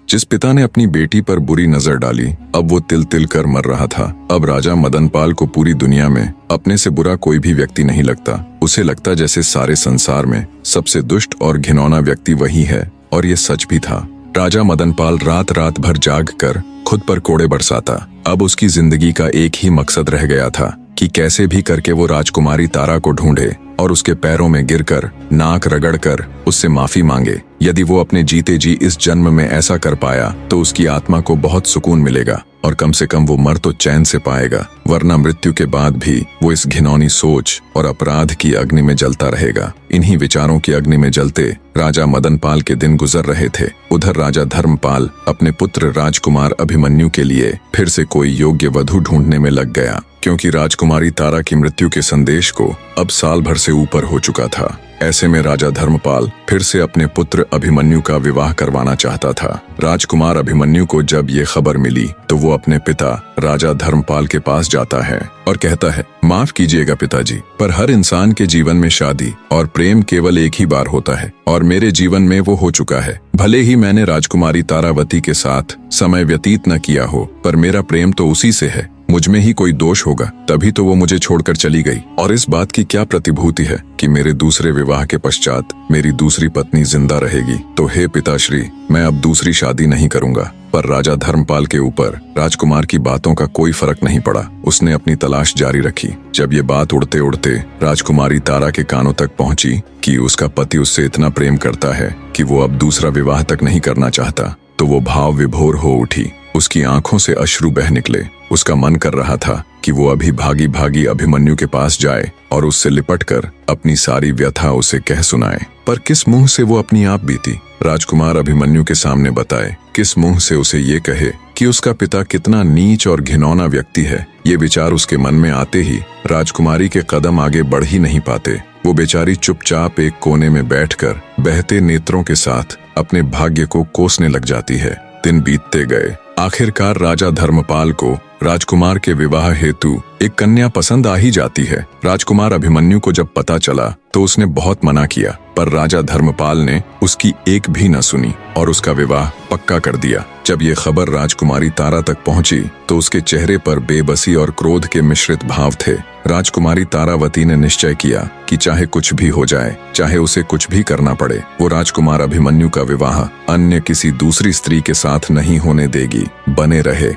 जिस पिता ने अपनी बेटी पर बुरी नजर डाली, अब वो तिल तिल कर मर रहा था। अब राजा मदनपाल को पूरी दुनिया में अपने से बुरा कोई भी व्यक्ति नहीं लगता। उसे लगता जैसे सारे संसार में सबसे दुष्ट और घिनौना व्यक्ति वही है, और ये सच भी था। राजा मदनपाल रात रात भर जाग कर खुद पर कोड़े बरसाता। अब उसकी जिंदगी का एक ही मकसद रह गया था कि कैसे भी करके वो राजकुमारी तारा को ढूंढे और उसके पैरों में गिरकर नाक रगड़कर उससे माफी मांगे। यदि वो अपने जीते जी इस जन्म में ऐसा कर पाया तो उसकी आत्मा को बहुत सुकून मिलेगा और कम से कम वो मर तो चैन से पाएगा, वरना मृत्यु के बाद भी वो इस घिनौनी सोच और अपराध की अग्नि में जलता रहेगा। इन्हीं विचारों की अग्नि में जलते राजा मदनपाल के दिन गुजर रहे थे। उधर राजा धर्मपाल अपने पुत्र राजकुमार अभिमन्यु के लिए फिर से कोई योग्य वधू ढूंढने में लग गया, क्योंकि राजकुमारी तारा की मृत्यु के संदेश को अब साल भर से ऊपर हो चुका था। ऐसे में राजा धर्मपाल फिर से अपने पुत्र अभिमन्यु का विवाह करवाना चाहता था। राजकुमार अभिमन्यु को जब ये खबर मिली तो वो अपने पिता राजा धर्मपाल के पास जाता है और कहता है, माफ कीजिएगा पिताजी, पर हर इंसान के जीवन में शादी और प्रेम केवल एक ही बार होता है और मेरे जीवन में वो हो चुका है। भले ही मैंने राजकुमारी तारावती के साथ समय व्यतीत न किया हो, पर मेरा प्रेम तो उसी से है। मुझ में ही कोई दोष होगा, तभी तो वो मुझे छोड़कर चली गई। और इस बात की क्या प्रतिभूति है कि मेरे दूसरे विवाह के पश्चात मेरी दूसरी पत्नी जिंदा रहेगी। तो हे पिताश्री, मैं अब दूसरी शादी नहीं करूंगा। पर राजा धर्मपाल के ऊपर राजकुमार की बातों का कोई फर्क नहीं पड़ा। उसने अपनी तलाश जारी रखी। जब ये बात उड़ते उड़ते राजकुमारी तारा के कानों तक पहुंची कि उसका पति उससे इतना प्रेम करता है कि वो अब दूसरा विवाह तक नहीं करना चाहता, तो वो भाव विभोर हो उठी। उसकी आंखों से अश्रु बह निकले। उसका मन कर रहा था कि वो अभी भागी भागी अभिमन्यु के पास जाए और उससे लिपटकर अपनी सारी व्यथा उसे कह सुनाए। पर किस मुंह से वो अपनी आप बीती राजकुमार अभिमन्यु के सामने बताए? किस मुंह से उसे ये कहे कि उसका पिता कितना नीच और घिनौना व्यक्ति है? ये विचार उसके मन में आते ही राजकुमारी के कदम आगे बढ़ ही नहीं पाते। वो बेचारी चुपचाप एक कोने में बैठकर बहते नेत्रों के साथ अपने भाग्य को कोसने लग जाती है। दिन बीतते गए। आखिरकार राजा धर्मपाल को राजकुमार के विवाह हेतु एक कन्या पसंद आ ही जाती है। राजकुमार अभिमन्यु को जब पता चला तो उसने बहुत मना किया, पर राजा धर्मपाल ने उसकी एक भी न सुनी और उसका विवाह पक्का कर दिया। जब ये खबर राजकुमारी तारा तक पहुंची तो उसके चेहरे पर बेबसी और क्रोध के मिश्रित भाव थे। राजकुमारी तारावती ने निश्चय किया कि चाहे कुछ भी हो जाए, चाहे उसे कुछ भी करना पड़े, वो राजकुमार अभिमन्यु का विवाह अन्य किसी दूसरी स्त्री के साथ नहीं होने देगी। बने रहे।